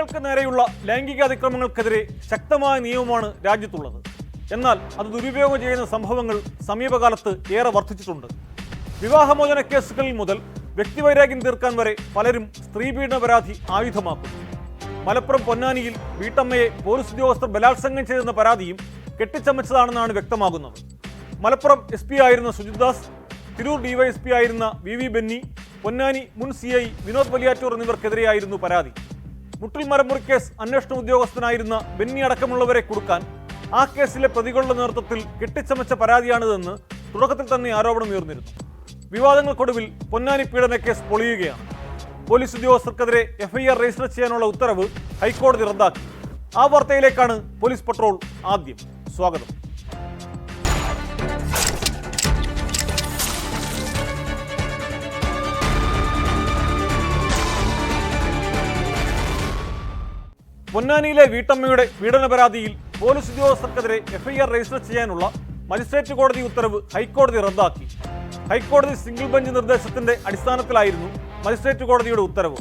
സ്ത്രീകൾക്ക് നേരെയുള്ള ലൈംഗിക അതിക്രമങ്ങൾക്കെതിരെ ശക്തമായ നിയമമാണ് രാജ്യത്തുള്ളത്. എന്നാൽ അത് ദുരുപയോഗം ചെയ്യുന്ന സംഭവങ്ങൾ സമീപകാലത്ത് ഏറെ വർദ്ധിച്ചിട്ടുണ്ട്. വിവാഹമോചന കേസുകളിൽ മുതൽ വ്യക്തിവൈരാഗ്യം തീർക്കാൻ വരെ പലരും സ്ത്രീപീഡന പരാതി ആയുധമാക്കുന്നു. മലപ്പുറം പൊന്നാനിയിൽ വീട്ടമ്മയെ പോലീസ് ഉദ്യോഗസ്ഥർ ബലാത്സംഗം ചെയ്തെന്ന പരാതിയും കെട്ടിച്ചമച്ചതാണെന്നാണ് വ്യക്തമാകുന്നത്. മലപ്പുറം SP ആയിരുന്ന സുജിത് ദാസ്, തിരൂർ DYSP ആയിരുന്ന VV ബെന്നി, പൊന്നാനി മുൻ CI വിനോദ് വലിയാറ്റൂർ എന്നിവർക്കെതിരെയായിരുന്നു പരാതി. മുട്ടിൽ മരമുറി കേസ് അന്വേഷണ ഉദ്യോഗസ്ഥനായിരുന്ന ബെന്നി അടക്കമുള്ളവരെ കുടുക്കാൻ ആ കേസിലെ പ്രതികളുടെ നേതൃത്വത്തിൽ കെട്ടിച്ചമച്ച പരാതിയാണിതെന്ന് തുടക്കത്തിൽ തന്നെ ആരോപണം ഉയർന്നിരുന്നു. വിവാദങ്ങൾക്കൊടുവിൽ പൊന്നാനി പീഡന കേസ് പൊളിയുകയാണ്. പോലീസ് ഉദ്യോഗസ്ഥർക്കെതിരെ FIR രജിസ്റ്റർ ചെയ്യാനുള്ള ഉത്തരവ് ഹൈക്കോടതി റദ്ദാക്കി. ആ വാർത്തയിലേക്കാണ് പോലീസ് പട്രോൾ. ആദ്യം സ്വാഗതം. പൊന്നാനിയിലെ വീട്ടമ്മയുടെ പീഡന പരാതിയിൽ പോലീസ് ഉദ്യോഗസ്ഥർക്കെതിരെ FIR രജിസ്റ്റർ ചെയ്യാനുള്ള മജിസ്ട്രേറ്റ് കോടതി ഉത്തരവ് ഹൈക്കോടതി റദ്ദാക്കി. ഹൈക്കോടതി സിംഗിൾ ബെഞ്ച് നിർദ്ദേശത്തിന്റെ അടിസ്ഥാനത്തിലായിരുന്നു മജിസ്ട്രേറ്റ് കോടതിയുടെ ഉത്തരവ്.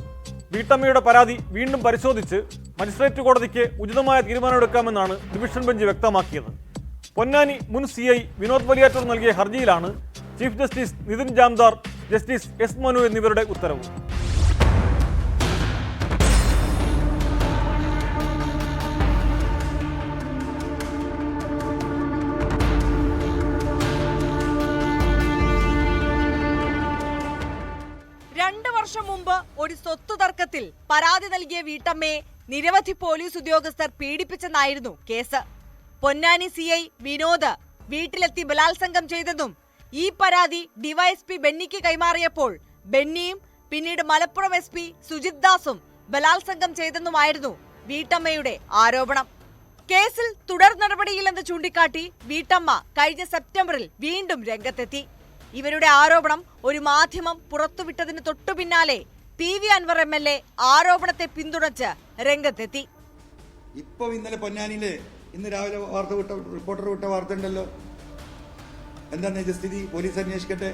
വീട്ടമ്മയുടെ പരാതി വീണ്ടും പരിശോധിച്ച് മജിസ്ട്രേറ്റ് കോടതിക്ക് ഉചിതമായ തീരുമാനമെടുക്കാമെന്നാണ് ഡിവിഷൻ ബെഞ്ച് വ്യക്തമാക്കിയത്. പൊന്നാനി മുൻ CI വിനോദ് വലിയാറ്റൂർ നൽകിയ ഹർജിയിലാണ് chief justice Nitin Jamdar, justice S Manu എന്നിവരുടെ ഉത്തരവ്. മുമ്പ് ഒരു സ്വത്ത് തർക്കത്തിൽ പരാതി നൽകിയ വീട്ടമ്മയെ നിരവധി പോലീസ് ഉദ്യോഗസ്ഥർ പീഡിപ്പിച്ചെന്നായിരുന്നു കേസ്. പൊന്നാനി CI വിനോദ് വീട്ടിലെത്തി ബലാത്സംഗം ചെയ്തെന്നും ഈ പരാതി DYSP ബെന്നിക്ക് കൈമാറിയപ്പോൾ ബെന്നിയും പിന്നീട് മലപ്പുറം SP സുജിത് ദാസും ബലാത്സംഗം ചെയ്തെന്നുമായിരുന്നു വീട്ടമ്മയുടെ ആരോപണം. കേസിൽ തുടർ നടപടിയില്ലെന്ന് ചൂണ്ടിക്കാട്ടി വീട്ടമ്മ കഴിഞ്ഞ സെപ്റ്റംബറിൽ വീണ്ടും രംഗത്തെത്തി. ഇവരുടെ ആരോപണം ഒരു മാധ്യമം പുറത്തുവിട്ടതിന് തൊട്ടു പിന്നാലെ PV അൻവർ MLA ആരോപണത്തെ പിന്തുണച്ച് രംഗത്തെത്തി. ഇപ്പൊ ഇന്നലെ പൊന്നാനിയിലെ ഇന്ന് രാവിലെ റിപ്പോർട്ടർ വിട്ട വാർത്ത ഉണ്ടല്ലോ. എന്താണ് നിജസ്ഥിതി? പോലീസ് അന്വേഷിക്കട്ടെ.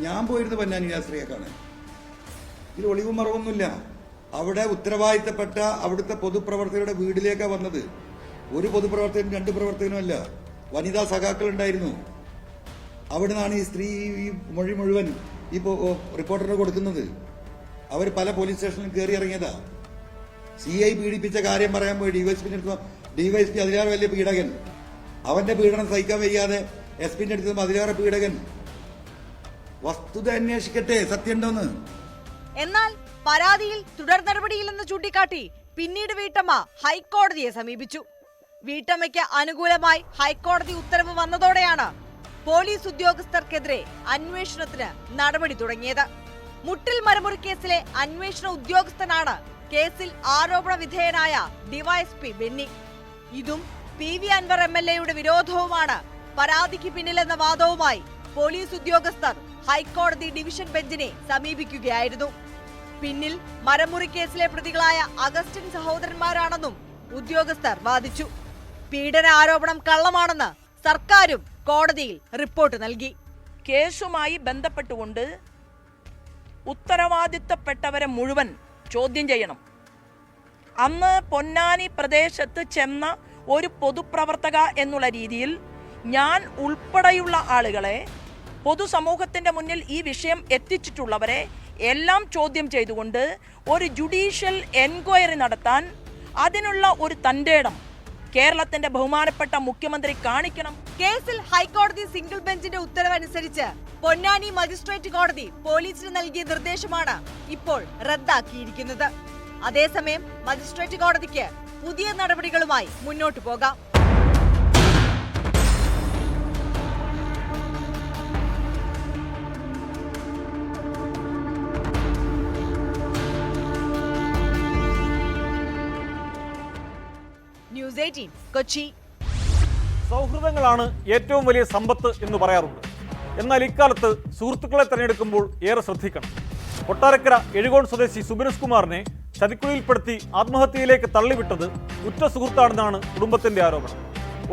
ഞാൻ പോയിരുന്നു പൊന്നാനി ആശ്രയെ കാണാൻ. ഇതിൽ ഒളിവും മറവൊന്നുമില്ല. അവിടെ ഉത്തരവാദിത്തപ്പെട്ട അവിടുത്തെ പൊതുപ്രവർത്തകരുടെ വീട്ടിലേക്കാണ് വന്നത്. ഒരു പൊതുപ്രവർത്തകനും 2 പ്രവർത്തകനുമല്ല, വനിതാ സഖാക്കൾ ഉണ്ടായിരുന്നു. അവിടെ നിന്നാണ് ഈ സ്ത്രീ ഈ മൊഴി മുഴുവൻ ഈ റിപ്പോർട്ടറിന് കൊടുക്കുന്നത്. അവർ പല പോലീസ് സ്റ്റേഷനിലും കയറി ഇറങ്ങിയതാ. CI പീഡിപ്പിച്ച കാര്യം പറയാൻ പോയി DYSP അതിലേറെ വലിയ പീഡകൻ. അവന്റെ പീഡനം സഹിക്കാൻ വയ്യാതെ SP-ന്റെ അടുത്ത് അതിലേറെ പീഡകൻ. വസ്തുത അന്വേഷിക്കട്ടെ, സത്യമുണ്ടോന്ന്. എന്നാൽ പരാതിയിൽ തുടർ നടപടിയില്ലെന്ന് ചൂണ്ടിക്കാട്ടി പിന്നീട് വീട്ടമ്മ ഹൈക്കോടതിയെ സമീപിച്ചു. വീട്ടമ്മയ്ക്ക് അനുകൂലമായി ഹൈക്കോടതി ഉത്തരവ് വന്നതോടെയാണ് പോലീസ് ഉദ്യോഗസ്ഥർക്കെതിരെ അന്വേഷണത്തിന് നടപടി തുടങ്ങിയത്. മുട്ടിൽ മരമുറി കേസിലെ അന്വേഷണ ഉദ്യോഗസ്ഥനാണ് കേസിൽ ആരോപണ വിധേയനായ DYSP ബെന്നി. ഇതും PV അൻവർ MLAയുടെ വിരോധവുമാണ് പരാതിക്ക് പിന്നിലെന്ന വാദവുമായി പോലീസ് ഉദ്യോഗസ്ഥർ ഹൈക്കോടതി ഡിവിഷൻ ബെഞ്ചിനെ സമീപിക്കുകയായിരുന്നു. പിന്നിൽ മരമുറി കേസിലെ പ്രതികളായ അഗസ്റ്റിൻ സഹോദരന്മാരാണെന്നും ഉദ്യോഗസ്ഥർ വാദിച്ചു. പീഡന ആരോപണം കള്ളമാണെന്ന് സർക്കാരും കോടതിയിൽ റിപ്പോർട്ട് നൽകി. കേസുമായി ബന്ധപ്പെട്ടുകൊണ്ട് ഉത്തരവാദിത്തപ്പെട്ടവരെ മുഴുവൻ ചോദ്യം ചെയ്യണം. അന്ന് പൊന്നാനി പ്രദേശത്ത് ചെന്ന ഒരു പൊതുപ്രവർത്തക എന്നുള്ള രീതിയിൽ ഞാൻ ഉൾപ്പെടെയുള്ള ആളുകളെ, പൊതുസമൂഹത്തിന്റെ മുന്നിൽ ഈ വിഷയം എത്തിച്ചിട്ടുള്ളവരെ എല്ലാം ചോദ്യം ചെയ്തുകൊണ്ട് ഒരു ജുഡീഷ്യൽ എൻക്വയറി നടത്താൻ അതിനുള്ള ഒരു തന്റേടം കേരളത്തിന്റെ ബഹുമാനപ്പെട്ട മുഖ്യമന്ത്രി കാണിക്കണം. കേസിൽ ഹൈക്കോടതി സിംഗിൾ ബെഞ്ചിന്റെ ഉത്തരവനുസരിച്ച് പൊന്നാനി മജിസ്ട്രേറ്റ് കോടതി പോലീസിന് നൽകിയ നിർദ്ദേശമാണ് ഇപ്പോൾ റദ്ദാക്കിയിരിക്കുന്നത്. അതേസമയം മജിസ്ട്രേറ്റ് കോടതിക്ക് പുതിയ നടപടികളുമായി മുന്നോട്ടു പോകാം. ന്യൂസ് 18 കൊച്ചി. സൗഹൃദങ്ങളാണ് ഏറ്റവും വലിയ സമ്പത്ത് എന്ന് പറയാറുണ്ട്. എന്നാൽ ഇക്കാലത്ത് സുഹൃത്തുക്കളെ തിരഞ്ഞെടുക്കുമ്പോൾ ഏറെ ശ്രദ്ധിക്കണം. കൊട്ടാരക്കര എഴുകോൺ സ്വദേശി സുബിനസ് കുമാറിനെ ചതിക്കുഴിയിൽപ്പെടുത്തി ആത്മഹത്യയിലേക്ക് തള്ളിവിട്ടത് ഉറ്റ സുഹൃത്താണെന്നാണ് കുടുംബത്തിന്റെ ആരോപണം.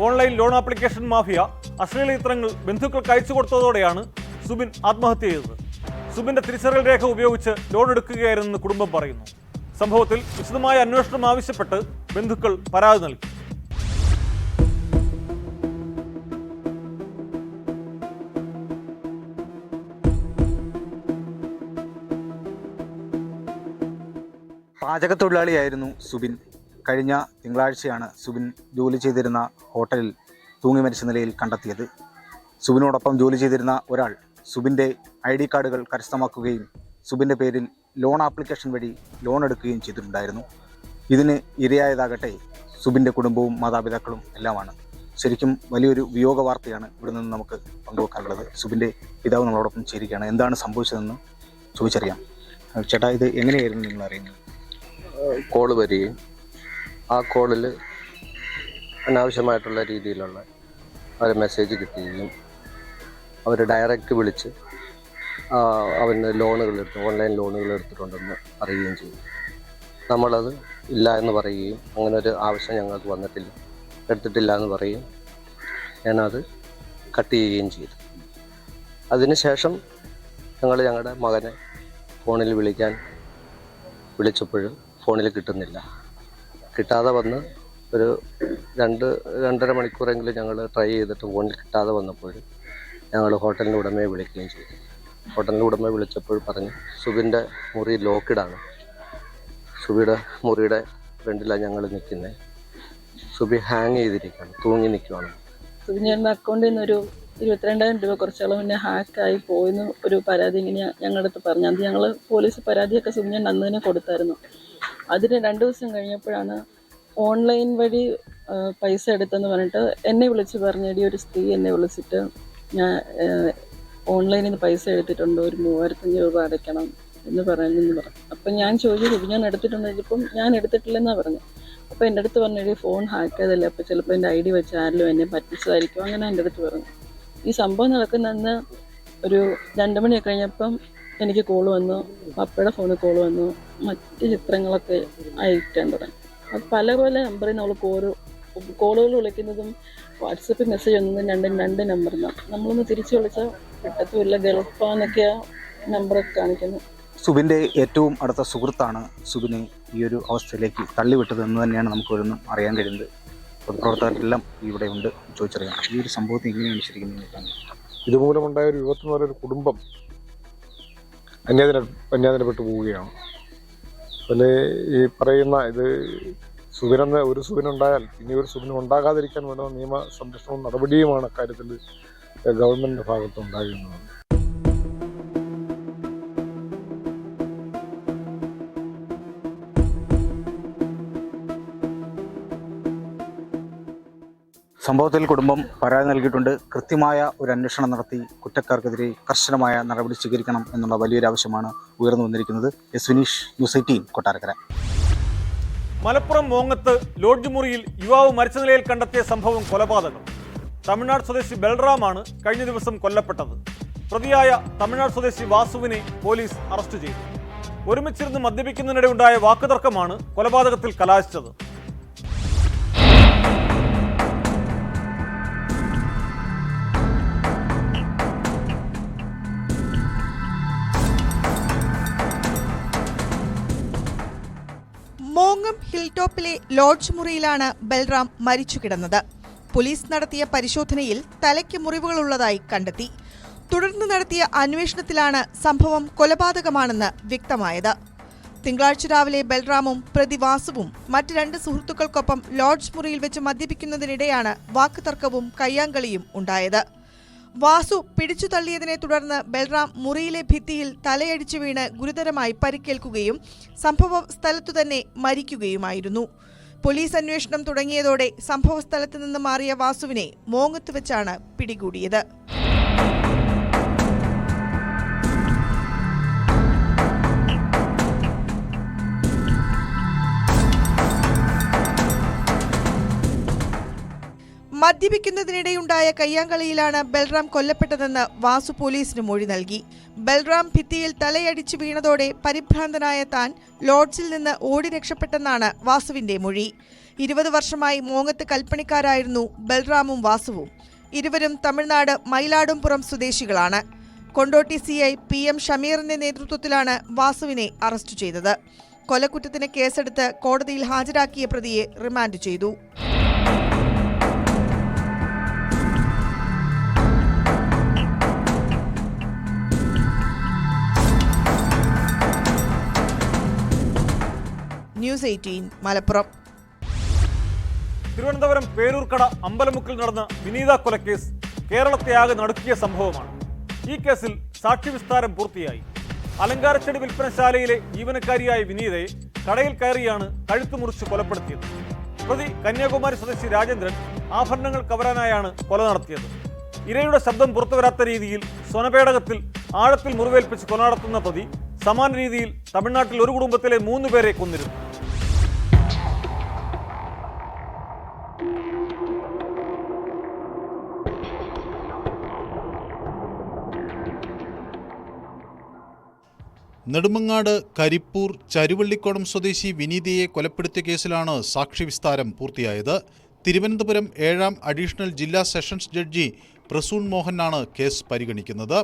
ഓൺലൈൻ ലോൺ ആപ്ലിക്കേഷൻ മാഫിയ അശ്ലീല ചിത്രങ്ങൾ ബന്ധുക്കൾക്ക് അയച്ചു കൊടുത്തതോടെയാണ് സുബിൻ ആത്മഹത്യ ചെയ്തത്. സുബിന്റെ തിരിച്ചറിയൽ രേഖ ഉപയോഗിച്ച് ലോൺ എടുക്കുകയായിരുന്നെന്ന് കുടുംബം പറയുന്നു. സംഭവത്തിൽ വിശദമായ അന്വേഷണം ആവശ്യപ്പെട്ട് ബന്ധുക്കൾ പരാതി നൽകി. പാചകത്തൊഴിലാളിയായിരുന്നു സുബിൻ. കഴിഞ്ഞ തിങ്കളാഴ്ചയാണ് സുബിൻ ജോലി ചെയ്തിരുന്ന ഹോട്ടലിൽ തൂങ്ങി മരിച്ച നിലയിൽ കണ്ടെത്തിയത്. സുബിനോടൊപ്പം ജോലി ചെയ്തിരുന്ന ഒരാൾ സുബിൻ്റെ ID കാർഡുകൾ കരസ്ഥമാക്കുകയും സുബിൻ്റെ പേരിൽ ലോൺ ആപ്ലിക്കേഷൻ വഴി ലോൺ എടുക്കുകയും ചെയ്തിട്ടുണ്ടായിരുന്നു. ഇതിന് ഇരയായതാകട്ടെ സുബിൻ്റെ കുടുംബവും മാതാപിതാക്കളും എല്ലാമാണ്. ശരിക്കും വലിയൊരു വിയോഗ വാർത്തയാണ് ഇവിടെ നിന്ന് നമുക്ക് പങ്കുവെക്കാനുള്ളത്. സുബിൻ്റെ പിതാവ് നമ്മളോടൊപ്പം ചേരുകയാണ്. എന്താണ് സംഭവിച്ചതെന്ന് ചോദിച്ചറിയാം. ചേട്ടാ, ഇത് എങ്ങനെയായിരുന്നു നിങ്ങൾ അറിയുന്നത്? കോള് വരികയും ആ കോളിൽ അനാവശ്യമായിട്ടുള്ള രീതിയിലുള്ള ഒരു മെസ്സേജ് കിട്ടുകയും അവർ ഡയറക്റ്റ് വിളിച്ച് അവന് ഓൺലൈൻ ലോണുകൾ എടുത്തിട്ടുണ്ടെന്ന് അറിയുകയും ചെയ്തു. നമ്മളത് ഇല്ല എന്ന് പറയുകയും അങ്ങനെ ഒരു ആവശ്യം ഞങ്ങൾക്ക് വന്നിട്ടില്ല, എടുത്തിട്ടില്ല എന്ന് പറയുകയും ഞാനത് കട്ട് ചെയ്യുകയും ചെയ്തു. അതിനുശേഷം ഞങ്ങളുടെ മകനെ ഫോണിൽ വിളിച്ചപ്പോഴും ഫോണിൽ കിട്ടാതെ വന്ന് ഒരു 2-2.5 മണിക്കൂറെങ്കിലും ഞങ്ങൾ ട്രൈ ചെയ്തിട്ട് ഫോണിൽ കിട്ടാതെ വന്നപ്പോൾ ഞങ്ങൾ ഹോട്ടലിൻ്റെ ഉടമയെ വിളിക്കുകയും ചെയ്തു. ഹോട്ടലിൻ്റെ ഉടമയെ വിളിച്ചപ്പോൾ പറഞ്ഞു സുബിൻ്റെ മുറി ലോക്കിഡാണ്, സുബിയുടെ മുറിയുടെ ഫ്രണ്ടിലാണ് ഞങ്ങൾ നിൽക്കുന്നത്, സുബി ഹാങ് ചെയ്തിരിക്കുകയാണ്, തൂങ്ങി നിൽക്കുകയാണ്. സുബിൻ്റെ അക്കൗണ്ടിൽ നിന്നൊരു 22,000 രൂപ കുറച്ചാൾ മുന്നേ ഹാക്കായി പോയെന്ന് ഒരു പരാതി ഇങ്ങനെ ഞങ്ങളുടെ അടുത്ത് പറഞ്ഞു. അത് ഞങ്ങൾ പോലീസ് പരാതിയൊക്കെ സുബിൻ്റെ അന്ന് തന്നെ കൊടുത്തായിരുന്നു. അതിന് 2 ദിവസം കഴിഞ്ഞപ്പോഴാണ് ഓൺലൈൻ വഴി പൈസ എടുത്തെന്ന് പറഞ്ഞിട്ട് എന്നെ വിളിച്ച് പറഞ്ഞിട്ട് ഒരു സ്ത്രീ എന്നെ വിളിച്ചിട്ട് ഞാൻ ഓൺലൈനിൽ നിന്ന് പൈസ എടുത്തിട്ടുണ്ട്, ഒരു 3,500 രൂപ അടയ്ക്കണം എന്ന് പറഞ്ഞു. അപ്പം ഞാൻ ചോദിച്ചു ഞാൻ എടുത്തിട്ടുണ്ടെങ്കിലിപ്പം ഞാൻ എടുത്തിട്ടില്ലെന്നാണ് പറഞ്ഞു. അപ്പോൾ എൻ്റെ അടുത്ത് പറഞ്ഞു ഫോൺ ഹാക്ക് ചെയ്തല്ലേ, അപ്പോൾ ചിലപ്പോൾ എൻ്റെ ID വെച്ച് ആരെങ്കിലും എന്നെ പറ്റിച്ചതായിരിക്കും, അങ്ങനെ എൻ്റെ അടുത്ത് പറഞ്ഞു. ഈ സംഭവം നടക്കുന്നന്ന് ഒരു 2 മണിയൊക്കെ കഴിഞ്ഞപ്പം എനിക്ക് കോൾ വന്നു, പപ്പയുടെ ഫോണിൽ കോൾ വന്നു, മറ്റ് ചിത്രങ്ങളൊക്കെ അയക്കാൻ തുടങ്ങി. അത് പല നമ്പറിൽ നിന്ന് അവൾക്ക് കോളുകൾ വിളിക്കുന്നതും വാട്സപ്പിൽ മെസ്സേജ് ഒന്നും രണ്ട് നമ്പറിൽ നിന്നാണ്. നമ്മളൊന്ന് തിരിച്ചു വിളിച്ചാൽ കിട്ടത്തുമില്ല, ഗൾഫാന്നൊക്കെയാ നമ്പറൊക്കെ കാണിക്കുന്നത്. സുബിൻ്റെ ഏറ്റവും അടുത്ത സുഹൃത്താണ് സുബിനെ ഈ ഒരു അവസ്ഥയിലേക്ക് തള്ളിവിട്ടത് എന്ന് തന്നെയാണ് നമുക്ക് ഒന്നും അറിയാൻ കഴിയുന്നത്. പൊതുപ്രവർത്തകരെല്ലാം ഇവിടെ ഉണ്ട്, ചോദിച്ചറിയാം ഈ ഒരു സംഭവത്തെ എങ്ങനെയാണ് ശരിക്കും ഇതുമൂലമുണ്ടായ ഒരു വിപത്ത് എന്ന് പറയുന്ന ഒരു കുടുംബം അന്യാധീനപ്പെട്ടു പോവുകയാണ്. അതിൽ ഈ പറയുന്ന ഇത് ഒരു സുബിനുണ്ടായാൽ ഇനി ഒരു സുബിന് ഉണ്ടാകാതിരിക്കാൻ വേണ്ട നിയമ സംരക്ഷണവും നടപടിയുമാണ് അക്കാര്യത്തിൽ ഗവൺമെൻറ്റിൻ്റെ ഭാഗത്ത് ഉണ്ടാകുന്നത്. സംഭവത്തിൽ കുടുംബം പരാതി നൽകിയിട്ടുണ്ട്. കൃത്യമായ ഒരു അന്വേഷണം നടത്തി കുറ്റക്കാർക്കെതിരെ കർശനമായ നടപടി സ്വീകരിക്കണം എന്നുള്ള വലിയൊരു ആവശ്യമാണ് ഉയർന്നു വന്നിരിക്കുന്നത്. വിനീഷ്, ന്യൂസ് 18 കൊട്ടാരക്കര. മലപ്പുറം മോങ്ങത്ത് ലോഡ്ജ് മുറിയിൽ യുവാവ് മരിച്ച നിലയിൽ കണ്ടെത്തിയ സംഭവം കൊലപാതകം. തമിഴ്നാട് സ്വദേശി ബൽറാമാണ് കഴിഞ്ഞ ദിവസം കൊല്ലപ്പെട്ടത്. പ്രതിയായ തമിഴ്നാട് സ്വദേശി വാസുവിനെ പോലീസ് അറസ്റ്റ് ചെയ്തു. ഒരുമിച്ചിരുന്ന് മദ്യപിക്കുന്നതിനിടെ ഉണ്ടായ വാക്കുതർക്കമാണ് കൊലപാതകത്തിൽ കലാശിച്ചത്. മോങ്ങം ഹിൽ ടോപ്പിലെ ലോഡ്ജ് മുറിയിലാണ് ബൽറാം മരിച്ചു കിടന്നത്. പോലീസ് നടത്തിയ പരിശോധനയിൽ തലയ്ക്ക് മുറിവുകളുള്ളതായി കണ്ടെത്തി. തുടർന്ന് നടത്തിയ അന്വേഷണത്തിലാണ് സംഭവം കൊലപാതകമാണെന്ന് വ്യക്തമായത്. തിങ്കളാഴ്ച രാവിലെ ബൽറാമും പ്രതി വാസുവും മറ്റ് 2 സുഹൃത്തുക്കൾക്കൊപ്പം ലോഡ്ജ് മുറിയിൽ വെച്ച് മദ്യപിക്കുന്നതിനിടെയാണ് വാക്കുതർക്കവും കയ്യാങ്കളിയും ഉണ്ടായത്. വാസു പിടിച്ചു തള്ളിയതിനെ തുടർന്ന് ബൽറാം മുറിയിലെ ഭിത്തിയിൽ തലയടിച്ചു വീണ് ഗുരുതരമായി പരിക്കേൽക്കുകയും സംഭവ സ്ഥലത്തുതന്നെ മരിക്കുകയുമായിരുന്നു. പോലീസ് അന്വേഷണം തുടങ്ങിയതോടെ സംഭവസ്ഥലത്ത് നിന്ന് മാറിയ വാസുവിനെ മോങ്ങത്ത് വെച്ചാണ് പിടികൂടിയത്. മദ്യപിക്കുന്നതിനിടെയുണ്ടായ കയ്യാങ്കളിയിലാണ് ബൽറാം കൊല്ലപ്പെട്ടതെന്ന് വാസു പോലീസിന് മൊഴി നൽകി. ബൽറാം ഭിത്തിയിൽ തലയടിച്ചു വീണതോടെ പരിഭ്രാന്തനായ താൻ ലോഡ്ജിൽ നിന്ന് ഓടി രക്ഷപ്പെട്ടെന്നാണ് വാസുവിന്റെ മൊഴി. 20 വർഷമായി മോങ്ങത്ത് കൽപ്പണിക്കാരായിരുന്നു ബൽറാമും വാസുവും. ഇരുവരും തമിഴ്നാട് മയിലാടുംപുറം സ്വദേശികളാണ്. കൊണ്ടോട്ടി CI PM ഷമീറിന്റെ നേതൃത്വത്തിലാണ് വാസുവിനെ അറസ്റ്റ് ചെയ്തത്. കൊലക്കുറ്റത്തിന് കേസെടുത്ത് കോടതിയിൽ ഹാജരാക്കിയ പ്രതിയെ റിമാൻഡ് ചെയ്തു. ന്യൂസ് 18 മലപ്പുറം. തിരുവനന്തപുരം പേരൂർക്കട അമ്പലമുക്കിൽ നടന്ന വിനീത കൊലക്കേസ് കേരളത്തെ ആകെ നടുക്കിയ സംഭവമാണ്. ഈ കേസിൽ സാക്ഷി വിസ്താരം പൂർത്തിയായി. അലങ്കാരച്ചെടി വിൽപ്പനശാലയിലെ ജീവനക്കാരിയായ വിനീതയെ കടയിൽ കയറിയാണ് കഴുത്ത് മുറിച്ച് കൊലപ്പെടുത്തിയത്. പ്രതി കന്യാകുമാരി സ്വദേശി രാജേന്ദ്രൻ ആഭരണങ്ങൾ കവരാനായാണ് കൊല നടത്തിയത്. ഇരയുടെ ശബ്ദം പുറത്തുവരാത്ത രീതിയിൽ സ്വനപേടകത്തിൽ ആഴത്തിൽ മുറിവേൽപ്പിച്ച് കൊല നടത്തുന്ന പ്രതി സമാന രീതിയിൽ തമിഴ്നാട്ടിൽ ഒരു കുടുംബത്തിലെ 3 പേരെ കൊന്നിരുന്നു. നെടുമങ്ങാട് കരിപ്പൂർ ചരുവള്ളിക്കോണം സ്വദേശി വിനീതയെ കൊലപ്പെടുത്തിയ കേസിലാണ് സാക്ഷി വിസ്താരം പൂർത്തിയായത്. തിരുവനന്തപുരം 7ാം അഡീഷണൽ ജില്ലാ സെഷൻസ് ജഡ്ജി പ്രസൂൺ മോഹനാണ് കേസ് പരിഗണിക്കുന്നത്.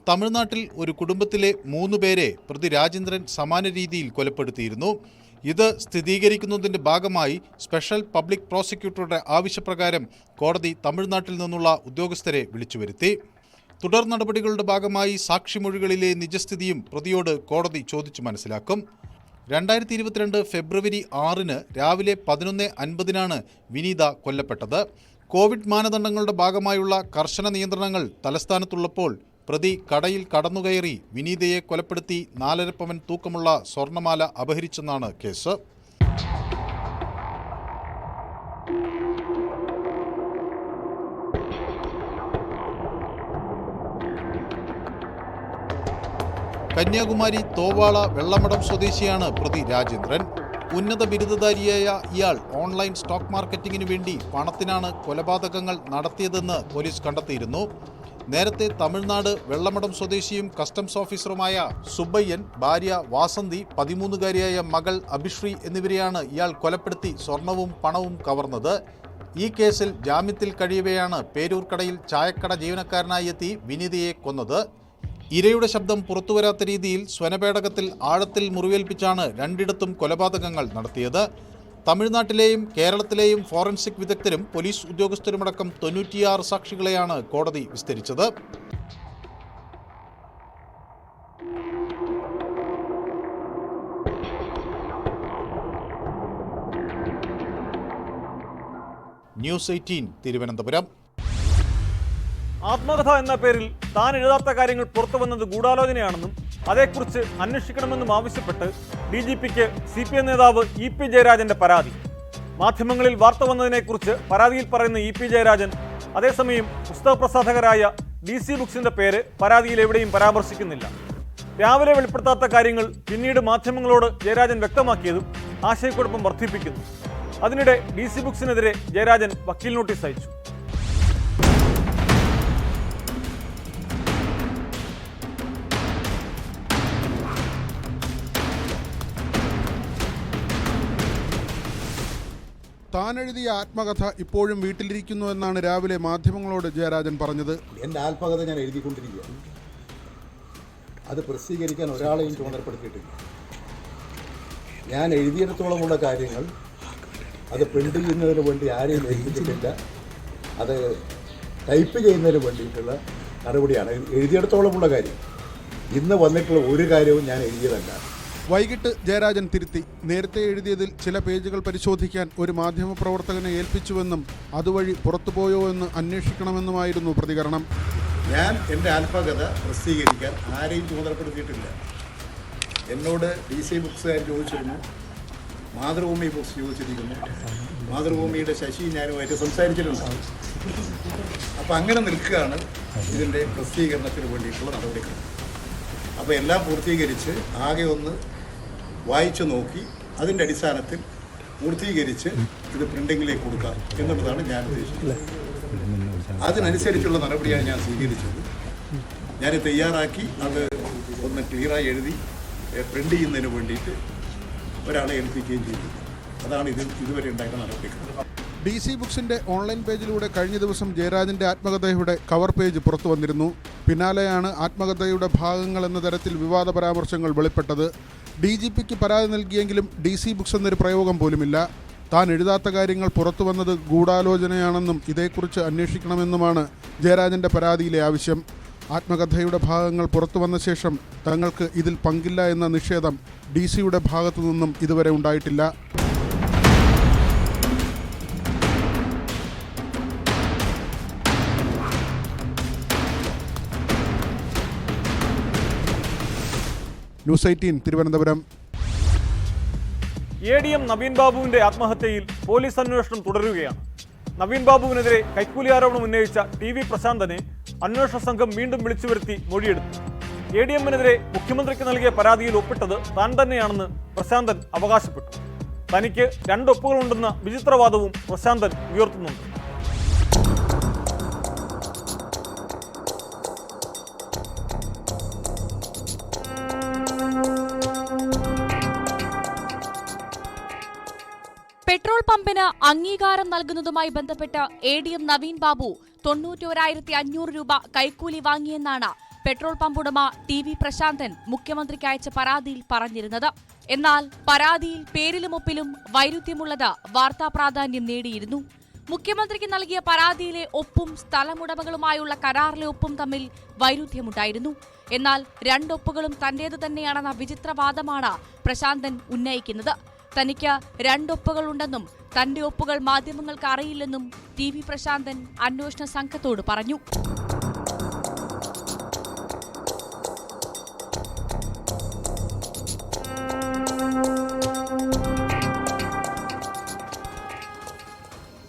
തമിഴ്നാട്ടിൽ ഒരു കുടുംബത്തിലെ 3 പേരെ പ്രതി രാജേന്ദ്രൻ സമാന രീതിയിൽ കൊലപ്പെടുത്തിയിരുന്നു. ഇത് സ്ഥിരീകരിക്കുന്നതിൻ്റെ ഭാഗമായി സ്പെഷ്യൽ പബ്ലിക് പ്രോസിക്യൂട്ടറുടെ ആവശ്യപ്രകാരം കോടതി തമിഴ്നാട്ടിൽ നിന്നുള്ള ഉദ്യോഗസ്ഥരെ വിളിച്ചുവരുത്തി. തുടർ നടപടികളുടെ ഭാഗമായി സാക്ഷിമൊഴികളിലെ നിജസ്ഥിതിയും പ്രതിയോട് കോടതി ചോദിച്ചു മനസ്സിലാക്കും. 2022 ഫെബ്രുവരി 6 രാവിലെ 11:50 വിനീത കൊല്ലപ്പെട്ടത്. കോവിഡ് മാനദണ്ഡങ്ങളുടെ ഭാഗമായുള്ള കർശന നിയന്ത്രണങ്ങൾ തലസ്ഥാനത്തുള്ളപ്പോൾ പ്രതി കടയിൽ കടന്നുകയറി വിനീതയെ കൊലപ്പെടുത്തി 4.5 പവൻ തൂക്കമുള്ള സ്വർണ്ണമാല അപഹരിച്ചെന്നാണ് കേസ്. കന്യാകുമാരി തോവാള വെള്ളമടം സ്വദേശിയാണ് പ്രതി രാജേന്ദ്രൻ. ഉന്നത ബിരുദധാരിയായ ഇയാൾ ഓൺലൈൻ സ്റ്റോക്ക് മാർക്കറ്റിംഗിനു വേണ്ടി പണത്തിനാണ് കൊലപാതകങ്ങൾ നടത്തിയതെന്ന് പോലീസ് കണ്ടെത്തിയിരുന്നു. നേരത്തെ തമിഴ്നാട് വെള്ളമടം സ്വദേശിയും കസ്റ്റംസ് ഓഫീസറുമായ സുബ്ബയ്യൻ, ഭാര്യ വാസന്തി, 13-കാരിയായ മകൾ അഭിശ്രീ എന്നിവരെയാണ് ഇയാൾ കൊലപ്പെടുത്തി സ്വർണവും പണവും കവർന്നത്. ഈ കേസിൽ ജാമ്യത്തിൽ കഴിയവെയാണ് പേരൂർക്കടയിൽ ചായക്കട ജീവനക്കാരനായി എത്തി വിനീതയെ കൊന്നത്. ഇരയുടെ ശബ്ദം പുറത്തുവരാത്ത രീതിയിൽ സ്വനപേടകത്തിൽ ആഴത്തിൽ മുറിവേൽപ്പിച്ചാണ് 2ഇടത്തും കൊലപാതകങ്ങൾ നടത്തിയത്. തമിഴ്നാട്ടിലെയും കേരളത്തിലെയും ഫോറൻസിക് വിദഗ്ധരും പോലീസ് ഉദ്യോഗസ്ഥരുമടക്കം 96 സാക്ഷികളെയാണ് കോടതി വിസ്തരിച്ചത്. ന്യൂസ് 18 തിരുവനന്തപുരം. ആത്മകഥ എന്ന പേരിൽ താൻ എഴുതാത്ത കാര്യങ്ങൾ പുറത്തു വന്നത് ഗൂഢാലോചനയാണെന്നും അതേക്കുറിച്ച് അന്വേഷിക്കണമെന്നും ആവശ്യപ്പെട്ട് DGPക്ക് CPM നേതാവ് EP ജയരാജന്റെ പരാതി. മാധ്യമങ്ങളിൽ വാർത്ത വന്നതിനെക്കുറിച്ച് പരാതിയിൽ പറയുന്ന EP ജയരാജൻ അതേസമയം പുസ്തക പ്രസാധകരായ DC ബുക്സിന്റെ പേര് പരാതിയിൽ എവിടെയും പരാമർശിക്കുന്നില്ല. രാവിലെ വെളിപ്പെടുത്താത്ത കാര്യങ്ങൾ പിന്നീട് മാധ്യമങ്ങളോട് ജയരാജൻ വ്യക്തമാക്കിയതും ആശയക്കുഴപ്പം വർദ്ധിപ്പിക്കുന്നു. അതിനിടെ DC ബുക്സിനെതിരെ ജയരാജൻ വക്കീൽ നോട്ടീസ് അയച്ചു. താൻ എഴുതിയ ആത്മകഥ ഇപ്പോഴും വീട്ടിലിരിക്കുന്നു എന്നാണ് രാവിലെ മാധ്യമങ്ങളോട് ജയരാജൻ പറഞ്ഞത്. എൻ്റെ ആത്മകഥ ഞാൻ എഴുതിക്കൊണ്ടിരിക്കുകയാണ്. അത് പ്രസിദ്ധീകരിക്കാൻ ഒരാളെയും ചുമതലപ്പെടുത്തിയിട്ടില്ല. ഞാൻ എഴുതിയിടത്തോളമുള്ള കാര്യങ്ങൾ അത് പ്രിന്റ് ചെയ്യുന്നതിന് വേണ്ടി ആരെയും ഏൽപ്പിച്ചിട്ടില്ല. അത് ടൈപ്പ് ചെയ്യുന്നതിന് വേണ്ടിയിട്ടുള്ള നടപടിയാണ്. എഴുതിയിടത്തോളമുള്ള കാര്യം, ഇന്ന് വന്നിട്ടുള്ള ഒരു കാര്യവും ഞാൻ എഴുതിയതല്ല. വൈകിട്ട് ജയരാജൻ തിരുത്തി. നേരത്തെ എഴുതിയതിൽ ചില പേജുകൾ പരിശോധിക്കാൻ ഒരു മാധ്യമപ്രവർത്തകനെ ഏൽപ്പിച്ചുവെന്നും അതുവഴി പുറത്തുപോയോ എന്ന് അന്വേഷിക്കണമെന്നുമായിരുന്നു പ്രതികരണം. ഞാൻ എൻ്റെ ആത്മകഥ പ്രസിദ്ധീകരിക്കാൻ ആരെയും ചുമതലപ്പെടുത്തിയിട്ടില്ല. എന്നോട് DC ബുക്സുകാർ ചോദിച്ചിരുന്നു, മാതൃഭൂമി ബുക്സ് ചോദിച്ചിരിക്കുന്നു, മാതൃഭൂമിയുടെ ശശി ഞാനുമായിട്ട് സംസാരിച്ചിട്ടുണ്ട്. അപ്പം അങ്ങനെ നിൽക്കുകയാണ് ഇതിൻ്റെ പ്രസിദ്ധീകരണത്തിന് വേണ്ടിയിട്ടുള്ള നടപടികൾ. അപ്പോൾ എല്ലാം പൂർത്തീകരിച്ച് ആകെ ഒന്ന് വായിച്ചു നോക്കി അതിൻ്റെ അടിസ്ഥാനത്തിൽ പൂർത്തീകരിച്ച് ഇത് പ്രിൻറ്റിങ്ങിലേക്ക് കൊടുക്കാം എന്നുള്ളതാണ് ഞാൻ ഉദ്ദേശിക്കുന്നത്. അതിനനുസരിച്ചുള്ള നടപടിയാണ് ഞാൻ സ്വീകരിച്ചത്. ഞാൻ തയ്യാറാക്കി അത് ഒന്ന് ക്ലിയറായി എഴുതി പ്രിൻ്റ് ചെയ്യുന്നതിന് വേണ്ടിയിട്ട് ഒരാളെ ഏൽപ്പിക്കുകയും ചെയ്തു. അതാണ് ഇതുവരെ ഉണ്ടായിരുന്ന നടപടികൾ. DC ബുക്സിന്റെ ഓൺലൈൻ പേജിലൂടെ കഴിഞ്ഞ ദിവസം ജയരാജന്റെ ആത്മകഥയുടെ കവർ പേജ് പുറത്തു വന്നിരുന്നു. പിന്നാലെയാണ് ആത്മകഥയുടെ ഭാഗങ്ങൾ എന്ന തരത്തിൽ വിവാദ പരാമർശങ്ങൾ വെളിപ്പെട്ടത്. DGPക്ക് പരാതി നൽകിയെങ്കിലും DC ബുക്സ് എന്നൊരു പ്രയോഗം പോലുമില്ല. താൻ എഴുതാത്ത കാര്യങ്ങൾ പുറത്തു വന്നത് ഗൂഢാലോചനയാണെന്നും ഇതേക്കുറിച്ച് അന്വേഷിക്കണമെന്നുമാണ് ജയരാജൻ്റെ പരാതിയിലെ ആവശ്യം. ആത്മകഥയുടെ ഭാഗങ്ങൾ പുറത്തു വന്ന ശേഷം തങ്ങൾക്ക് ഇതിൽ പങ്കില്ല എന്ന നിഷേധം DCയുടെ ഭാഗത്തു നിന്നും ഇതുവരെ ഉണ്ടായിട്ടില്ല. ന്യൂസ് 18 തിരുവനന്തപുരം. ADM നവീൻ ബാബുവിന്റെ ആത്മഹത്യയിൽ പോലീസ് അന്വേഷണം തുടരുകയാണ്. നവീൻ ബാബുവിനെതിരെ കൈക്കൂലി ആരോപണം ഉന്നയിച്ച TV പ്രശാന്തനെ അന്വേഷണ സംഘം വീണ്ടും വിളിച്ചു വരുത്തി മൊഴിയെടുത്തു. ADMനെതിരെ മുഖ്യമന്ത്രിക്ക് നൽകിയ പരാതിയിൽ ഒപ്പിട്ടത് താൻ തന്നെയാണെന്ന് പ്രശാന്തൻ അവകാശപ്പെട്ടു. തനിക്ക് 2 ഒപ്പുകളുണ്ടെന്ന വിചിത്രവാദവും പ്രശാന്തൻ ഉയർത്തുന്നുണ്ട്. പെട്രോൾ പമ്പിന് അംഗീകാരം നൽകുന്നതുമായി ബന്ധപ്പെട്ട് ADM നവീൻ ബാബു 91,500 രൂപ കൈക്കൂലി വാങ്ങിയെന്നാണ് പെട്രോൾ പമ്പ് ഉടമ TV പ്രശാന്തൻ മുഖ്യമന്ത്രിക്ക് അയച്ച പരാതിയിൽ പറഞ്ഞിരുന്നത്. എന്നാൽ പരാതിയിൽ പേരിലും ഒപ്പിലും വൈരുദ്ധ്യമുള്ളത് വാർത്താ പ്രാധാന്യം നേടിയിരുന്നു. മുഖ്യമന്ത്രിക്ക് നൽകിയ പരാതിയിലെ ഒപ്പും സ്ഥലമുടമകളുമായുള്ള കരാറിലെ ഒപ്പും തമ്മിൽ വൈരുദ്ധ്യമുണ്ടായിരുന്നു. എന്നാൽ 2 ഒപ്പുകളും തന്റേത് തന്നെയാണെന്ന വിചിത്രവാദമാണ് പ്രശാന്തൻ ഉന്നയിക്കുന്നത്. തനിക്ക് 2 ഒപ്പുകളുണ്ടെന്നും തന്റെ ഒപ്പുകൾ മാധ്യമങ്ങൾക്ക് അറിയില്ലെന്നും TV പ്രശാന്തൻ അന്വേഷണ സംഘത്തോട് പറഞ്ഞു.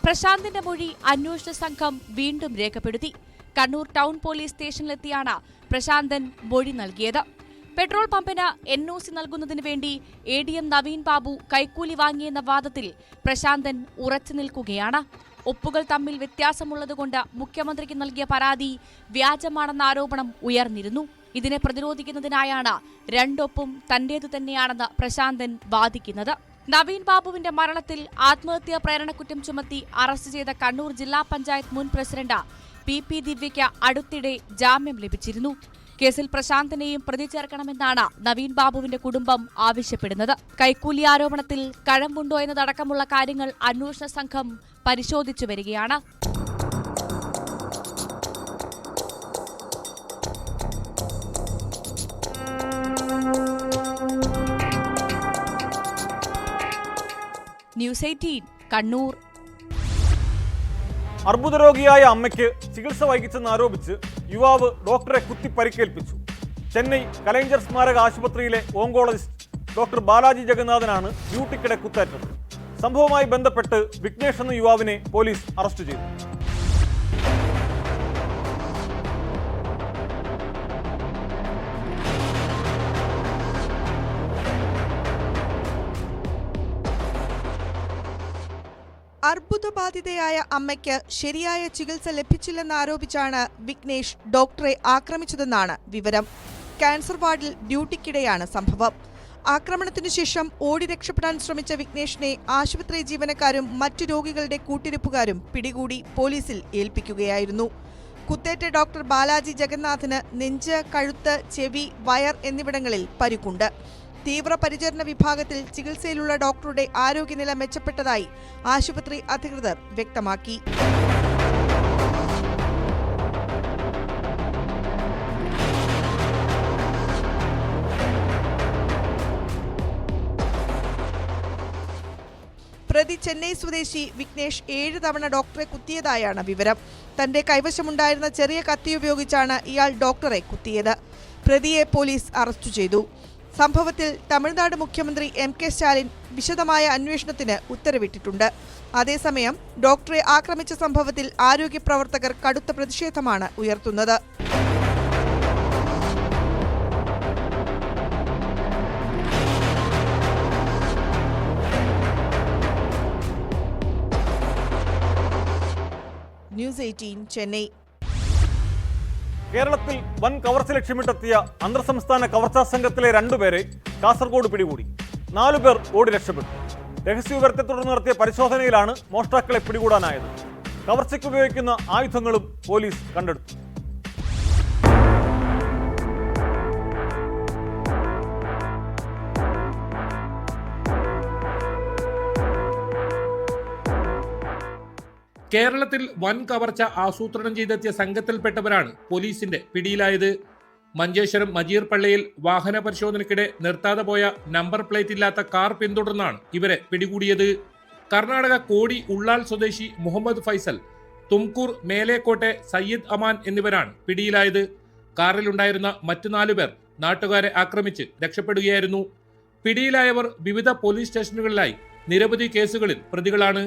പ്രശാന്തിന്റെ മൊഴി അന്വേഷണ സംഘം വീണ്ടും രേഖപ്പെടുത്തി. കണ്ണൂർ ടൗൺ പോലീസ് സ്റ്റേഷനിലെത്തിയാണ് പ്രശാന്തൻ മൊഴി നൽകിയത്. പെട്രോൾ പമ്പിന് NOC നൽകുന്നതിന് വേണ്ടി ADM നവീൻ ബാബു കൈക്കൂലി വാങ്ങിയെന്ന വാദത്തിൽ പ്രശാന്തൻ ഉറച്ചു നിൽക്കുകയാണ്. ഒപ്പുകൾ തമ്മിൽ വ്യത്യാസമുള്ളതുകൊണ്ട് മുഖ്യമന്ത്രിക്ക് നൽകിയ പരാതി വ്യാജമാണെന്ന ആരോപണം ഉയർന്നിരുന്നു. ഇതിനെ പ്രതിരോധിക്കുന്നതിനായാണ് 2 ഒപ്പും തന്റേതു തന്നെയാണെന്ന് പ്രശാന്തൻ വാദിക്കുന്നത്. നവീൻ ബാബുവിന്റെ മരണത്തിൽ ആത്മഹത്യാ പ്രേരണക്കുറ്റം ചുമത്തി അറസ്റ്റ് ചെയ്ത കണ്ണൂർ ജില്ലാ പഞ്ചായത്ത് മുൻ പ്രസിഡന്റ് PP ദിവ്യയ്ക്ക് അടുത്തിടെ ജാമ്യം ലഭിച്ചിരുന്നു. കേസിൽ പ്രശാന്തനെയും പ്രതി ചേർക്കണമെന്നാണ് നവീൻ ബാബുവിന്റെ കുടുംബം ആവശ്യപ്പെടുന്നത്. കൈക്കൂലി ആരോപണത്തിൽ കഴമ്പുണ്ടോ എന്നതടക്കമുള്ള കാര്യങ്ങൾ അന്വേഷണ സംഘം പരിശോധിച്ചു വരികയാണ്. ന്യൂസ് 18 കണ്ണൂർ. അർബുദരോഗിയായ അമ്മയ്ക്ക് ചികിത്സ വൈകിച്ചെന്നാരോപിച്ച് യുവാവ് ഡോക്ടറെ കുത്തി പരിക്കേൽപ്പിച്ചു. ചെന്നൈ കലൈഞ്ചർ സ്മാരക ആശുപത്രിയിലെ ഓങ്കോളജിസ്റ്റ് ഡോക്ടർ ബാലാജി ജഗന്നാഥനാണ് ഡ്യൂട്ടിക്കിടെ കുത്തേറ്റത്. സംഭവവുമായി ബന്ധപ്പെട്ട് വിഘ്നേഷ് എന്ന യുവാവിനെ പോലീസ് അറസ്റ്റ് ചെയ്തു. അർബുദബാധിതയായ അമ്മയ്ക്ക് ശരിയായ ചികിത്സ ലഭിച്ചില്ലെന്നാരോപിച്ചാണ് വിഘ്നേഷ് ഡോക്ടറെ ആക്രമിച്ചതെന്നാണ് വിവരം. ക്യാൻസർ വാർഡിൽ ഡ്യൂട്ടിക്കിടെയാണ് സംഭവം. ആക്രമണത്തിനു ശേഷം ഓടി രക്ഷപ്പെടാൻ ശ്രമിച്ച വിഘ്നേഷിനെ ആശുപത്രി ജീവനക്കാരും മറ്റു രോഗികളുടെ കൂട്ടിരിപ്പുകാരും പിടികൂടി പോലീസിൽ ഏൽപ്പിക്കുകയായിരുന്നു. കുത്തേറ്റ ഡോക്ടർ ബാലാജി ജഗന്നാഥന് നെഞ്ച്, കഴുത്ത്, ചെവി, വയർ എന്നിവിടങ്ങളിൽ പരിക്കുണ്ട്. തീവ്രപരിചരണ വിഭാഗത്തിൽ ചികിത്സയിലുള്ള ഡോക്ടറുടെ ആരോഗ്യനില മെച്ചപ്പെട്ടതായി ആശുപത്രി അധികൃതർ വ്യക്തമാക്കി. പ്രതി ചെന്നൈ സ്വദേശി വിഘ്നേഷ് 7 തവണ ഡോക്ടറെ കുത്തിയതായാണ് വിവരം. തന്റെ കൈവശമുണ്ടായിരുന്ന ചെറിയ കത്തി ഉപയോഗിച്ചാണ് ഇയാൾ ഡോക്ടറെ കുത്തിയത്. പ്രതിയെ പോലീസ് അറസ്റ്റ് ചെയ്തു. സംഭവത്തിൽ തമിഴ്നാട് മുഖ്യമന്ത്രി MK സ്റ്റാലിൻ വിശദമായ അന്വേഷണത്തിന് ഉത്തരവിട്ടിട്ടുണ്ട്. അതേസമയം ഡോക്ടറെ ആക്രമിച്ച സംഭവത്തിൽ ആരോഗ്യ പ്രവർത്തകർ കടുത്ത പ്രതിഷേധമാണ് ഉയർത്തുന്നത്. ന്യൂസ് 18 ചെന്നൈ. കേരളത്തിൽ വൻ കവർച്ച ലക്ഷ്യമിട്ടെത്തിയ അന്തർ സംസ്ഥാന കവർച്ചാ സംഘത്തിലെ 2 പേരെ കാസർഗോഡ് പിടികൂടി. 4 പേർ ഓടി രക്ഷപ്പെട്ടു. രഹസ്യവിവരത്തെ തുടർന്ന് നടത്തിയ പരിശോധനയിലാണ് മോഷ്ടാക്കളെ പിടികൂടാനായത്. കവർച്ചയ്ക്ക് ഉപയോഗിക്കുന്ന ആയുധങ്ങളും പോലീസ് കണ്ടെടുത്തു. കേരളത്തിൽ വൻ കവർച്ച ആസൂത്രണം ചെയ്തെത്തിയ സംഘത്തിൽപ്പെട്ടവരാണ് പോലീസിന്റെ പിടിയിലായത്. മഞ്ചേശ്വരം മജീർ പള്ളിയിൽ വാഹന പരിശോധനയ്ക്കിടെ നിർത്താതെ പോയ നമ്പർ പ്ലേറ്റ് ഇല്ലാത്ത കാർ പിന്തുടർന്നാണ് ഇവരെ പിടികൂടിയത്. കർണാടക കോടി ഉള്ളാൾ സ്വദേശി മുഹമ്മദ് ഫൈസൽ, തുംകൂർ മേലേക്കോട്ടെ സയ്യിദ് അമാൻ എന്നിവരാണ് പിടിയിലായത്. കാറിലുണ്ടായിരുന്ന മറ്റു 4 പേർ നാട്ടുകാരെ ആക്രമിച്ച് രക്ഷപ്പെടുകയായിരുന്നു. പിടിയിലായവർ വിവിധ പോലീസ് സ്റ്റേഷനുകളിലായി നിരവധി കേസുകളിൽ പ്രതികളാണ്.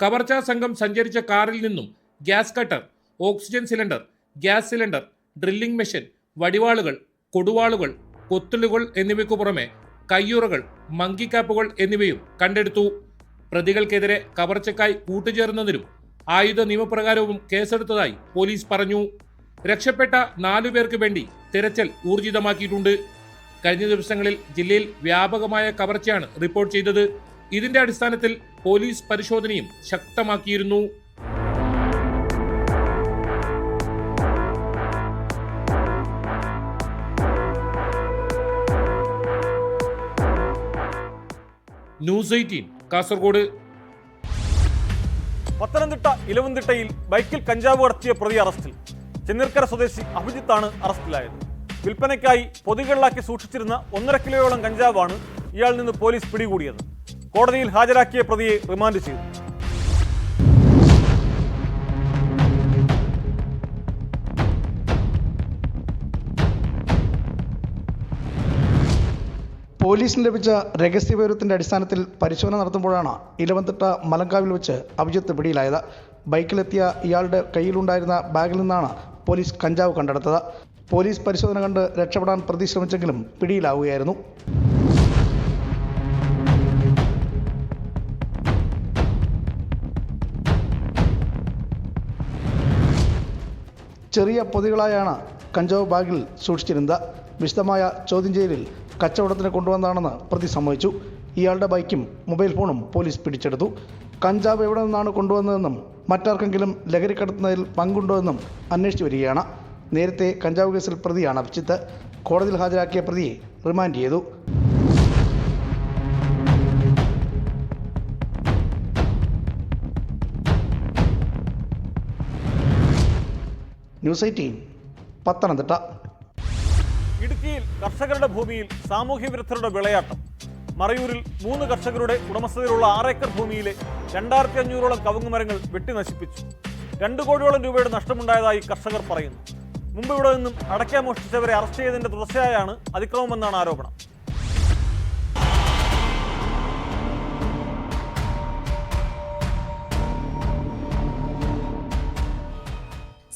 കവർച്ചാ സംഘം സഞ്ചരിച്ച കാറിൽ നിന്നും gas cutter, oxygen cylinder, gas cylinder, drilling machine, വടിവാളുകൾ, കൊടുവാളുകൾ, കൊത്തുളുകൾ എന്നിവയ്ക്കു പുറമെ കയ്യുറകൾ, മങ്കിക്കാപ്പുകൾ എന്നിവയും കണ്ടെടുത്തു. പ്രതികൾക്കെതിരെ കവർച്ചക്കായി കൂട്ടുചേർന്നതിനും ആയുധ നിയമപ്രകാരവും കേസെടുത്തതായി പോലീസ് പറഞ്ഞു. രക്ഷപ്പെട്ട 4 പേർക്ക് വേണ്ടി തിരച്ചിൽ ഊർജിതമാക്കിയിട്ടുണ്ട്. കഴിഞ്ഞ ദിവസങ്ങളിൽ ജില്ലയിൽ വ്യാപകമായ കവർച്ചയാണ് റിപ്പോർട്ട് ചെയ്തത്. ഇതിന്റെ അടിസ്ഥാനത്തിൽ പോലീസ് പരിശോധനയും ശക്തമാക്കിയിരുന്നു. ന്യൂസ് 18 കാസർഗോഡ്. പത്തനംതിട്ട ഇലവുംതിട്ടയിൽ ബൈക്കിൽ കഞ്ചാവ് കടത്തിയ പ്രതി അറസ്റ്റിൽ. ചെന്നീർക്കര സ്വദേശി അഭിജിത്താണ് അറസ്റ്റിലായത്. വിൽപ്പനയ്ക്കായി പൊതികളിലാക്കി സൂക്ഷിച്ചിരുന്ന 1.5 കിലോയോളം കഞ്ചാവാണ് ഇയാളിൽ നിന്ന് പോലീസ് പിടികൂടിയത്. കോടതിയിൽ ഹാജരാക്കിയ പ്രതിയെ റിമാൻഡ് ചെയ്തു. പോലീസിന് ലഭിച്ച രഹസ്യവിവരത്തിന്റെ അടിസ്ഥാനത്തിൽ പരിശോധന നടത്തുമ്പോഴാണ് ഇലവന്തിട്ട മലങ്കാവിൽ വെച്ച് അഭിജിത്ത് പിടിയിലായത്. ബൈക്കിലെത്തിയ ഇയാളുടെ കയ്യിലുണ്ടായിരുന്ന ബാഗിൽ നിന്നാണ് പോലീസ് കഞ്ചാവ് കണ്ടെടുത്തത്. പോലീസ് പരിശോധന കണ്ട് രക്ഷപ്പെടാൻ പ്രതി ശ്രമിച്ചെങ്കിലും പിടിയിലാവുകയായിരുന്നു. ചെറിയ പൊതികളായാണ് കഞ്ചാവ് ബാഗിൽ സൂക്ഷിച്ചിരുന്നത്. വിശദമായ ചോദ്യം ചെയ്യലിൽ കച്ചവടത്തിന് കൊണ്ടുവന്നതാണെന്ന് പ്രതി സമ്മതിച്ചു. ഇയാളുടെ ബൈക്കും മൊബൈൽ ഫോണും പോലീസ് പിടിച്ചെടുത്തു. കഞ്ചാവ് എവിടെ നിന്നാണ് കൊണ്ടുവന്നതെന്നും മറ്റാർക്കെങ്കിലും ലഹരിക്കടത്തുന്നതിൽ പങ്കുണ്ടോ എന്നും അന്വേഷിച്ചു വരികയാണ്. നേരത്തെ കഞ്ചാവ് കേസിൽ പ്രതിയാണ് അഭിജിത്ത്. കോടതിയിൽ ഹാജരാക്കിയ പ്രതിയെ റിമാൻഡ് ചെയ്തു. ന്യൂസ് 18 പത്തനംതിട്ട. ഇടുക്കിയിൽ കർഷകരുടെ ഭൂമിയിൽ സാമൂഹ്യ വിരുദ്ധരുടെ വിളയാട്ടം. മറയൂരിൽ 3 കർഷകരുടെ ഉടമസ്ഥതയിലുള്ള 6 ഏക്കർ ഭൂമിയിലെ 2500ഓളം കവുങ്ങ് മരങ്ങൾ വെട്ടി നശിപ്പിച്ചു. 2 കോടിയോളം രൂപയുടെ നഷ്ടമുണ്ടായതായി കർഷകർ പറയുന്നു. മുമ്പ് ഇവിടെ നിന്നും അടയ്ക്ക മോഷ്ടിച്ചവരെ അറസ്റ്റ് ചെയ്തതിന്റെ തുടർച്ചയായാണ് അതിക്രമമെന്നാണ് ആരോപണം.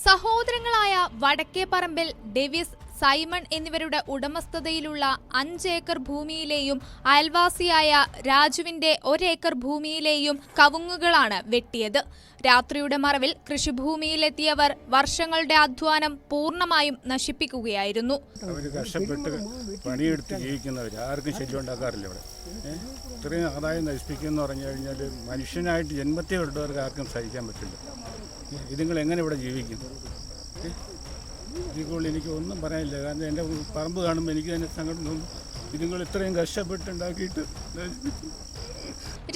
സഹോദരങ്ങളായ വടക്കേപ്പറമ്പിൽ ഡേവിസ്, സൈമൺ എന്നിവരുടെ ഉടമസ്ഥതയിലുള്ള 5 ഏക്കർ ഭൂമിയിലെയും അയൽവാസിയായ രാജുവിന്റെ 1 ഏക്കർ ഭൂമിയിലെയും കവുങ്ങുകളാണ് വെട്ടിയത്. രാത്രിയുടെ മറവിൽ കൃഷിഭൂമിയിലെത്തിയവർ വർഷങ്ങളുടെ അധ്വാനം പൂർണ്ണമായും നശിപ്പിക്കുകയായിരുന്നു. അവർ കഷ്ടപ്പെട്ട് പണിയെടുത്ത് ജീവിക്കുന്നവർ ആർക്കും ശല്യം ഉണ്ടാക്കാറില്ല. ഇവിടെ ഇത്രയും ആദായം നശിപ്പിക്കുമെന്ന് പറഞ്ഞു കഴിഞ്ഞാൽ മനുഷ്യനായിട്ട് ജന്മത്തെ ഉള്ളവർക്ക് ആർക്കും സഹിക്കാൻ പറ്റില്ല. ഇതുങ്ങൾ എങ്ങനെ ഇവിടെ ജീവിക്കും? ഇതിപ്പോൾ എനിക്ക് ഒന്നും പറയാനില്ല. കാരണം എൻ്റെ പറമ്പ് കാണുമ്പോൾ എനിക്ക് തന്നെ സങ്കടം തോന്നും. ഇതുങ്ങൾ ഇത്രയും കഷ്ടപ്പെട്ടുണ്ടാക്കിയിട്ട്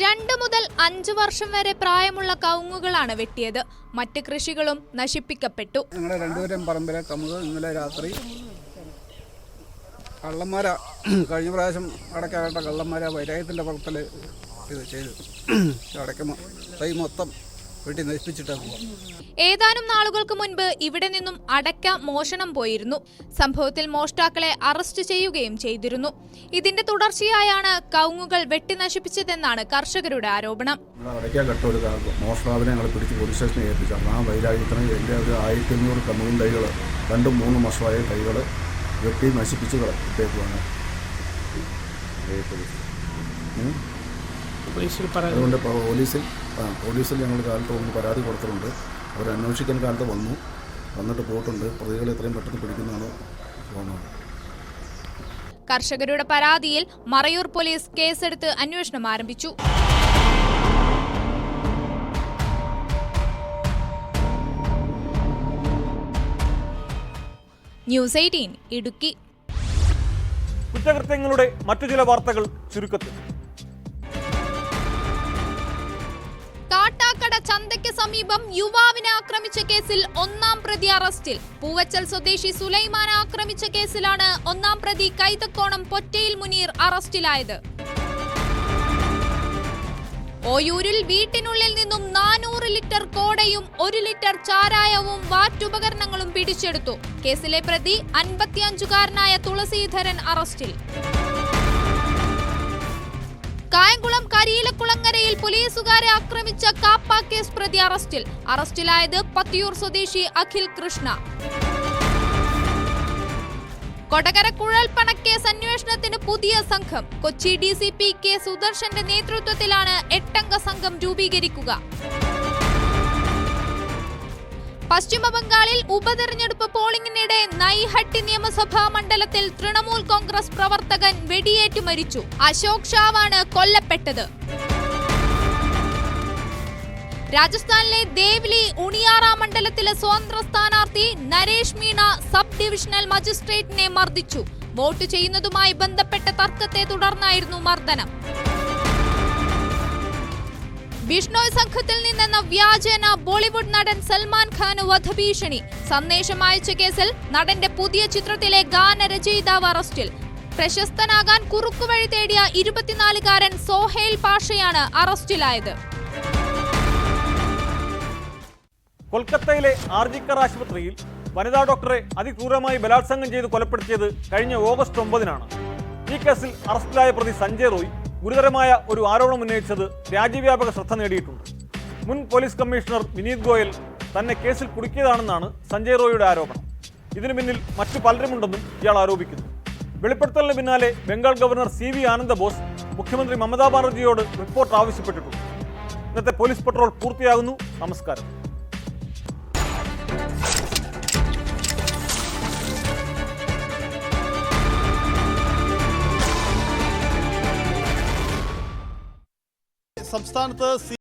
2 മുതൽ 5 വർഷം വരെ പ്രായമുള്ള കവുങ്ങുകളാണ് വെട്ടിയത്. മറ്റ് കൃഷികളും നശിപ്പിക്കപ്പെട്ടു. ഞങ്ങളുടെ 2 പേരും പറമ്പിലെ കമുക് ഇന്നലെ രാത്രി കള്ളന്മാര കഴിഞ്ഞ പ്രാവശ്യം അടക്കാകട്ട കള്ളന്മാര വൈരാഗ്യത്തിൻ്റെ പുറത്തിൽ ഇത് ചെയ്തു. അടയ്ക്കുമ്പോൾ തൈ മൊത്തം വെട്ടി നശിപ്പിച്ചിട്ടാണ്. ഏതാനും നാളുകൾക്ക് മുൻപ് ഇവിടെ നിന്നും അടയ്ക്ക മോഷണം പോയിരുന്നു. സംഭവത്തിൽ മോഷ്ടാക്കളെ അറസ്റ്റ് ചെയ്യുകയും ചെയ്തിരുന്നു. ഇതിന്റെ തുടർച്ചയായാണ് കവുങ്ങുകൾ വെട്ടി നശിപ്പിച്ചതെന്നാണ് കർഷകരുടെ ആരോപണം. അടയ്ക്കകട്ട ഒരു മോഷ്ടാവിനെ ഞങ്ങൾ പിടിച്ച് പോലീസ് സ്റ്റേഷനിൽ ഏൽപ്പിച്ചാണ്. ആ വൈരാഗ്യത്തിന് എൻ്റെ ഒരു 1500 കമുകും തൈകൾ 2-3 വർഷമായ തൈകൾ വെട്ടി നശിപ്പിച്ച് കളത്തേക്കുവാണ്. അതുകൊണ്ട് പോലീസിൽ ഞങ്ങൾ കാലത്ത് ഒന്ന് പരാതി കൊടുത്തിട്ടുണ്ട്. അവർ അന്വേഷിക്കാൻ കാലത്ത് വന്നിട്ട് പോയിട്ടുണ്ട്. പ്രതികളെ എത്രയും പെട്ടെന്ന് പിടിക്കുന്നതാണ് തോന്നുന്നത്. കർഷകരുടെ പരാതിയിൽ മറയൂർ പോലീസ് കേസെടുത്ത് അന്വേഷണം ആരംഭിച്ചു. ന്യൂസ് 18 ഇടുക്കി. കുറ്റകൃത്യങ്ങളുടെ മറ്റു ചില വാർത്തകൾ ചുരുക്കത്തിൽ. കാട്ടാക്കട ചന്തയ്ക്ക് സമീപം യുവാവിനെ ആക്രമിച്ച കേസിൽ 1-ാം പ്രതി അറസ്റ്റിൽ. പൂവച്ചൽ സ്വദേശി സുലൈമാനെ ആക്രമിച്ച കേസിലാണ് 1-ാം പ്രതി കൈതക്കോണം പൊറ്റയിൽ മുനീർ അറസ്റ്റിലായത്. ഓയൂരിൽ വീട്ടിനുള്ളിൽ നിന്നും 400 ലിറ്റർ കോടയും 1 ലിറ്റർ ചാരായവും വാറ്റുപകരണങ്ങളും പിടിച്ചെടുത്തു. കേസിലെ പ്രതി 55-കാരനായ തുളസീധരൻ അറസ്റ്റിൽ. കായംകുളം കരിയിലക്കുളങ്ങരയിൽ പോലീസുകാരെ ആക്രമിച്ച കാപ്പ കേസ് പ്രതി അറസ്റ്റിൽ. അറസ്റ്റിലായത് പത്തിയൂർ സ്വദേശി അഖിൽ കൃഷ്ണ. കൊടകര കുഴൽപ്പണക്കേസ് അന്വേഷണത്തിന് പുതിയ സംഘം. കൊച്ചി DCP കെ സുദർശന്റെ നേതൃത്വത്തിലാണ് 8-അംഗ സംഘം രൂപീകരിക്കുക. പശ്ചിമബംഗാളിൽ ഉപതെരഞ്ഞെടുപ്പ് പോളിംഗിനിടെ നൈഹട്ടി നിയമസഭാ മണ്ഡലത്തിൽ തൃണമൂൽ കോൺഗ്രസ് പ്രവർത്തകൻ വെടിയേറ്റ് മരിച്ചു. അശോക് ഷാവാണ് കൊല്ലപ്പെട്ടത്. രാജസ്ഥാനിലെ ദേവ്ലി ഉണിയാറ മണ്ഡലത്തിലെ സ്വതന്ത്ര സ്ഥാനാർത്ഥി നരേഷ് മീണ സബ് ഡിവിഷണൽ മജിസ്ട്രേറ്റിനെ മർദ്ദിച്ചു. വോട്ട് ചെയ്യുന്നതുമായി ബന്ധപ്പെട്ട തർക്കത്തെ തുടർന്നായിരുന്നു മർദ്ദനം. ബിഷ്ണോയ് സംഘത്തിൽ നിന്നെന്ന വ്യാജേന ബോളിവുഡ് നടൻ സൽമാൻ ഖാന് വധഭീഷണി. സന്ദേശം അയച്ച കേസിൽ നടന്റെ പുതിയ ചിത്രത്തിലെ ഗാനരചയിതാവ് അറസ്റ്റിൽ. പ്രശസ്തനാകാൻ കുറുക്കുവഴി തേടിയ 24-കാരൻ സോഹേൽ പാഷയാണ് അറസ്റ്റിലായത്. കൊൽക്കത്തയിലെ ആർജിക്കർ ആശുപത്രിയിൽ വനിതാ ഡോക്ടറെ അതിക്രൂരമായി ബലാത്സംഗം ചെയ്ത് കൊലപ്പെടുത്തിയത് കഴിഞ്ഞ ഓഗസ്റ്റ് 9-നാണ്. ഈ കേസിൽ അറസ്റ്റിലായ പ്രതി സഞ്ജയ് റോയ് ഗുരുതരമായ ഒരു ആരോപണം ഉന്നയിച്ചത് രാജ്യവ്യാപക ശ്രദ്ധ നേടിയിട്ടുണ്ട്. മുൻ പോലീസ് കമ്മീഷണർ വിനീത് ഗോയൽ തന്നെ കേസിൽ കുടുക്കിയതാണെന്നാണ് സഞ്ജയ് റോയിയുടെ ആരോപണം. ഇതിനു പിന്നിൽ മറ്റു പലരുമുണ്ടെന്നും ഇയാൾ ആരോപിക്കുന്നു. വെളിപ്പെടുത്തലിന് പിന്നാലെ ബംഗാൾ ഗവർണർ CV ആനന്ദബോസ് മുഖ്യമന്ത്രി മമതാ ബാനർജിയോട് റിപ്പോർട്ട് ആവശ്യപ്പെട്ടിട്ടുണ്ട്. ഇന്നത്തെ പോലീസ് പട്രോൾ പൂർത്തിയാകുന്നു. നമസ്കാരം. സംസ്ഥാനത്ത്